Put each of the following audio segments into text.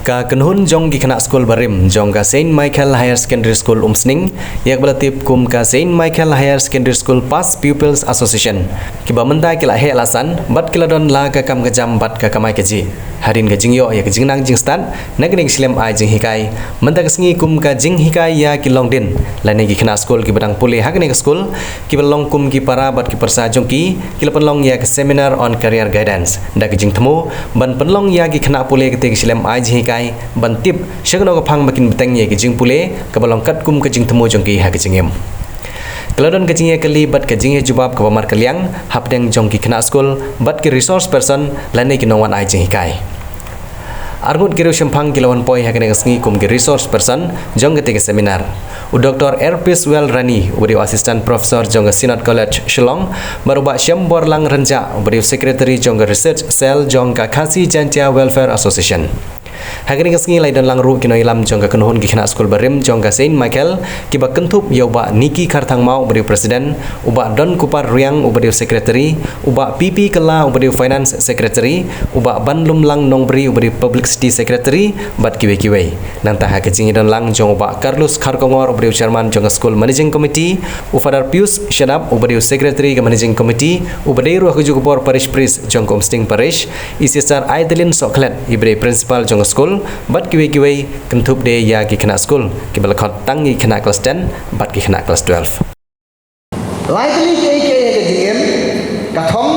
Ka kenhun jong gi khana school barim jong ka Saint Michael Higher Secondary School Umsning yak balatip kum ka Saint Michael Higher Secondary School Past Pupils Association ki bamanda ki la he alasan bat ki ladon la ka kam gajam bat ka kamai kaji harin ga jingyo yak jingnang jingstan nagning silem ai jing hikai mandak sngi kum ka jing hikai ya ki longdin lane gi khana school ki badang pule hakne school ki balong kum ki para bat ki persa jong ki lapon yak seminar on career guidance dak jing thmo ban panlong ya gi khana pule ki te silem ai jing hikai ban tip shagno ka phang makin beteng ye ki jing pule ka balong kat kum ka jing thmo jong ki ha ki jingem Keladon kecingnya kali bat kecingnya jubab ke pamar kaliang hapdeng jong ki kena school bat ki resource person lane ki nongwan ai jing hikai Argut kiru shempang kilawan poi hakene ngasngi kum ki resource person jong ke seminar u Dr. Erpis Well Rani ubari assistant professor jong Synod College Shillong baruba syam borlang renja ubari secretary jong research cell jong ka Khasi Jantia Welfare Association Hakene ngasngi lai dan lang ru kino ilam jong ka kenhun ki khana school barim jong ka Saint Michael ki ba kentup yoba Niki Karthang mau ubari president uba Don Kupar Riang ubari secretary uba PP Kala ubari finance secretary uba Banlum Lang Nongbri ubari publicity secretary bat kiwe nang ta hakecing dan lang jong uba Carlos Kharkongor ubari chairman jong school managing committee u Father Pius Shadap ubari secretary ke managing committee ubari ru hakuju kupor parish priest jong komsting parish Sister Aidelin Soklet ibri principal jong school bat kiwe kentup de ya ki khana school ki balakot tangi khana class 10 bat ki khana class 12 Likely ke jingem kathong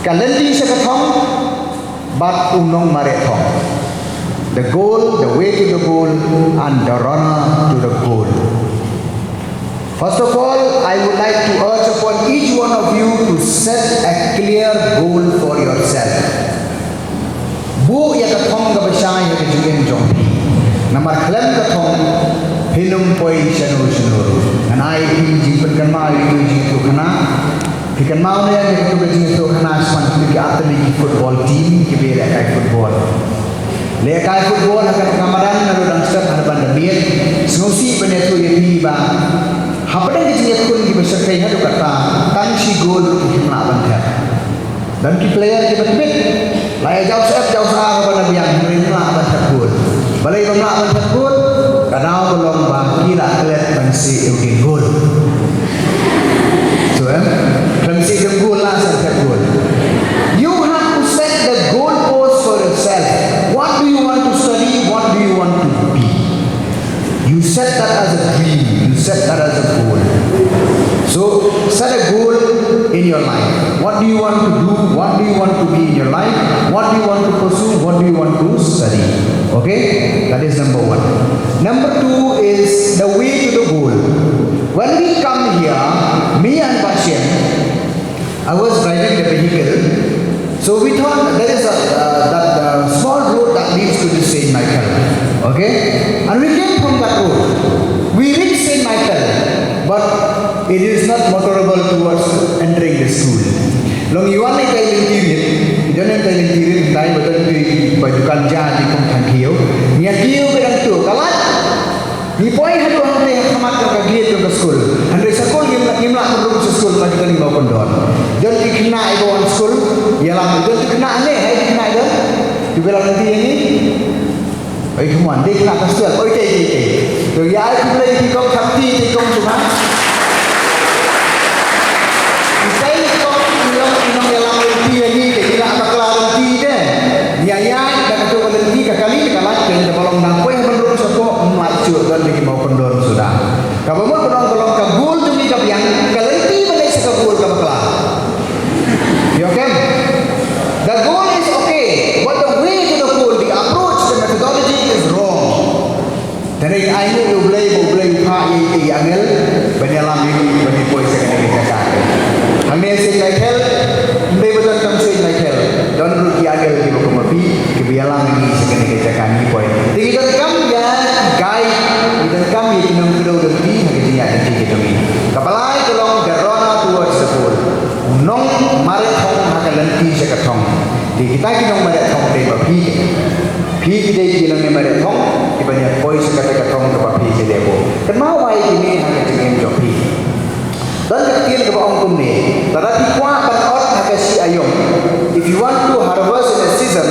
kalendi se kathong bat unong mare thong the goal the way to the goal and the runner to the goal First of all, I would like to urge upon each one of you to set a clear goal for yourself. Bu ya kathong ga basay ya jingem jong namar klam kathong hilum poi shanu anai jingpen kan ma itu jingtu kana kikan mau ne ya tu jingtu kana span ki atli ki football team ki be kai football le kai football akan kamaran nalu dang step hadapan demiet snosi benetu ye pi ba hapada ki jingtu kun ki besakai hadu kata tang si gol ki na bantha dan ki player ki betbit lai jauh sah kepada biang mereka bantha gol balai bantha gol Kadang belum bagi lah kelihat fungsi eukin gol. So, fungsi gol lah sampai gol. You have to set the goal post for yourself. What do you want to study? What do you want to be? You set that as a dream. You set that as a goal. So, set a goal in your life. What do you want to do? What do you want to be in your life? What do you want to pursue? What do you want to study? Okay, that is number one. Number two is the way to the goal. When we come here, me and Bashir, I was driving the vehicle. So we thought there is that small road that leads to the Saint Michael. Okay, and we came from that road. We reached Saint Michael, but it is not motorable towards entering the school. Long you want to tell you, jangan tell you, tai betul di baju kanja di kongkang kiau. Nia kiau berang tu, kalat. Ni poi hadu hande hamat ka gate ke school. Hande sekolah imla perlu ke school bagi kan bawa pondon. Jangan dikena ibu school, ialah jangan dikena ane, hai dikena itu. Di belah nanti ini. Oi kemuan, dia kena ke school. Oi ke. Tu ya aku boleh di kong sakti di kong cuma. Kalau mau penong kabul demi kapian, kalenti balai sekabul kabakla. You okay? The goal is okay, but the way to the goal, the approach, the methodology is wrong. Dari air ublay pa i angel, banyalam ini bani poi sekali kita. Hanya Saint Michael, betul kam Saint Michael. Don rugi angel di bukumapi, kebialang ini sekali kita kami poi. Tidak kam ya guide, tidak kami tinang kedua demi Kapalai tolong garona towards the goal. Nong maret hong hakalenti sekatong. Di kita kinong maret hong de bapi. Pi kita kinong maret hong ibanya poi sekatong ke bapi ke debo. Kenapa wai ini hakatingin jopi. Dan kecil ke baong kumne. Tetapi kuah kan ot hakasi ayong. If you want to harvest in a season,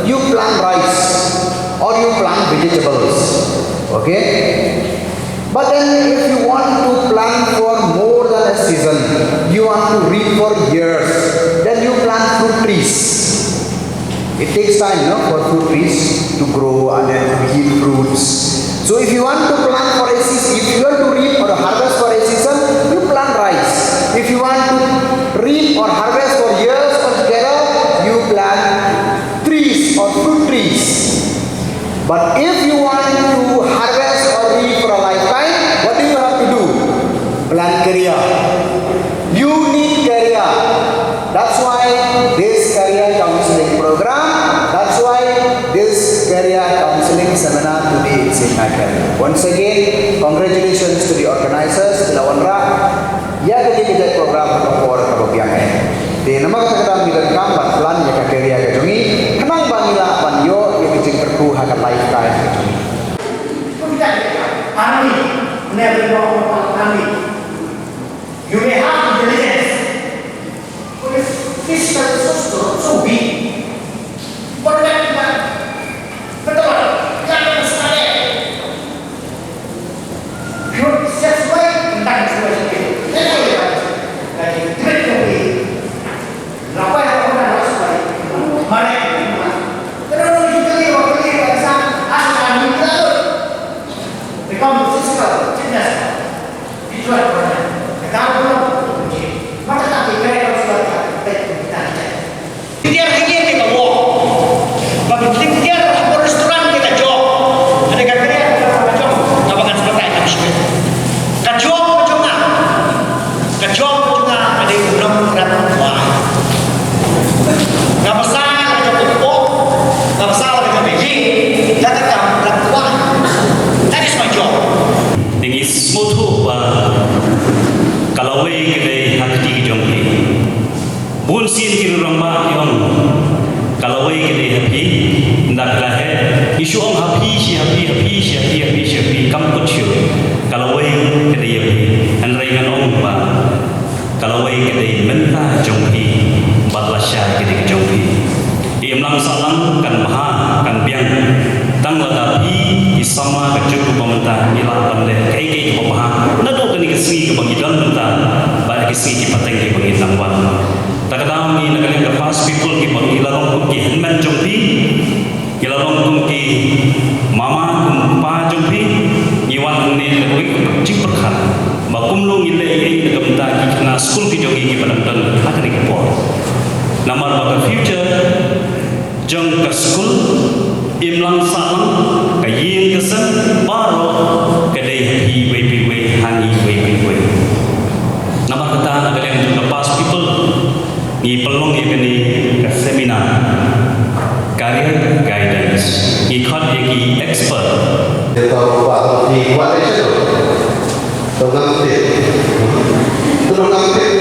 you plant want to reap for years, then you plant fruit trees. It takes time, no, for fruit trees to grow and then to yield fruits. So if you want to plant for a season, if you want to reap or harvest for a season, you plant rice. If you want to reap or harvest for years altogether, you plant trees or fruit trees. But if you want to harvest or reap for a lifetime, what do you have to do? Plant career. You need career. That's why this career counseling program, that's why this career counseling seminar today is in Michael. Once again, congratulations to the organizers, the Lawanra. Ya jadi kita program for kababiangan. Di nama kata kita kampat plan ya career kejungi. Kenang banila panyo yang bijing terku hakat lifetime kejungi. Army, never know about army. You may have intelligence, but if physical is so big, what about that? Betul, jangan sekali. Pure sesuai tentang sesuai itu. Jadi tidak boleh. Apa yang orang harus buat? Mana? Kenapa kita ini waktu ini bahasa asal kita tu? Become physical fitness. Visual orang. Tahu belum? Maka tak dikira kalau sudah kita. Dia kita walk. Bagi dia restoran kita jog. Ada kira kita jog. Tabakan seperti itu mesti. Kajog kajunga. Kajog kajunga ada belum berapa wah. Enggak masalah kita pupuk. Enggak masalah kita beijing. Datang berapa wah. That is my job. Tinggi smooth kalau we kita hati jompi, bun sin kiri ramba yon. Kalau we kita happy, ndak lahir. Isu om happy, kamu kecil. Kalau we kita happy, anraingan om ba. Kalau we kita mentah jompi, batlasya kita jompi. Imlang salam kan maha kan biang. Tang ladapi isama kecukup pemerintah ilah pandai kei kepaha nado kini kesini kebagidan mentah balik kesini kipateng ke bangitang wan tak tahu ni nak kalian lepas people ki bang ilarong kumki henman jompi ilarong kumki mama kumpa jompi iwan ni lebih cik perkhan makumlung ile ile kementah ki kena school ki jogi ki padang dan akan ikut nomor baka future jong ke school imlang salam kayin kesan baro kedai happy way hani way nama kata nak kalian juga pas people ni pelong ni kini ke seminar career guidance ikut yaki expert dia tahu apa di buat itu tu nanti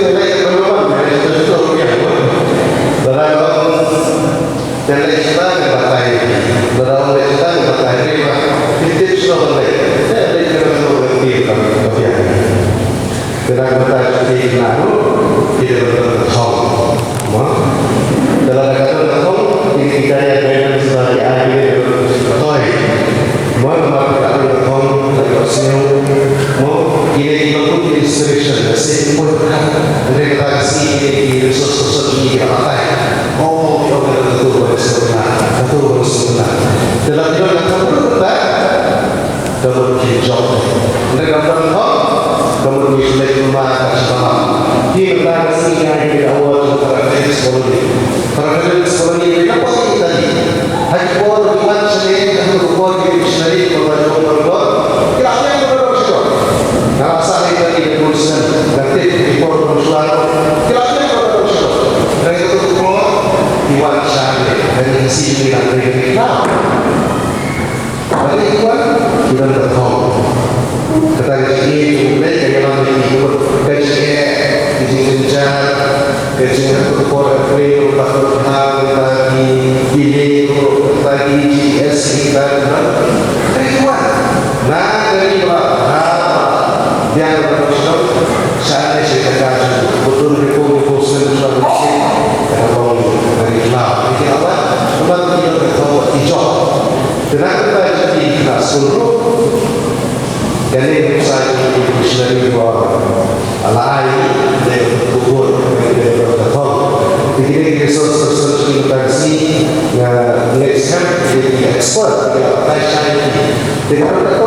lagi berapa dari itu rupiah dalam dari kita berbatai dalam kita berbatai riba itu sudah boleh dari kita berbatai rupiah kita berbatai di lalu tidak bertahun dalam kata bertahun ini kita yang sebagai ahli bertoy mau kita bertahun dari sini mau ini pun illustration saya pun dari kita sini di resource ini apa oh betul sebenarnya dalam hidup yang kita double job mereka bertahun kemudian sudah rumah bersama di belakang sini yang di awal para sekolah ini apa kita ni haji bor iman sendiri dan bor di sendiri kalau bor kira apa yang berlaku kalau asal kita di tulisan nanti di bor konsulat kira apa yang berlaku dari itu keluar iwan sendiri dari sini dan dari nah dari iwan kita bertahu kita di sini mulai dari mana ikut dari sini di sini dari sini berkor free berkor lagi delay lagi GS kita dari iwan nah dari iwan dia berkor saya sekarang betul betul fokus pada sini kalau dari iwan ini apa cuma kita bertahu hijau dengan kita jadi kelas seluruh jadi saya di dictionary bahwa alai dari kubur word, pakai syariah. Dengan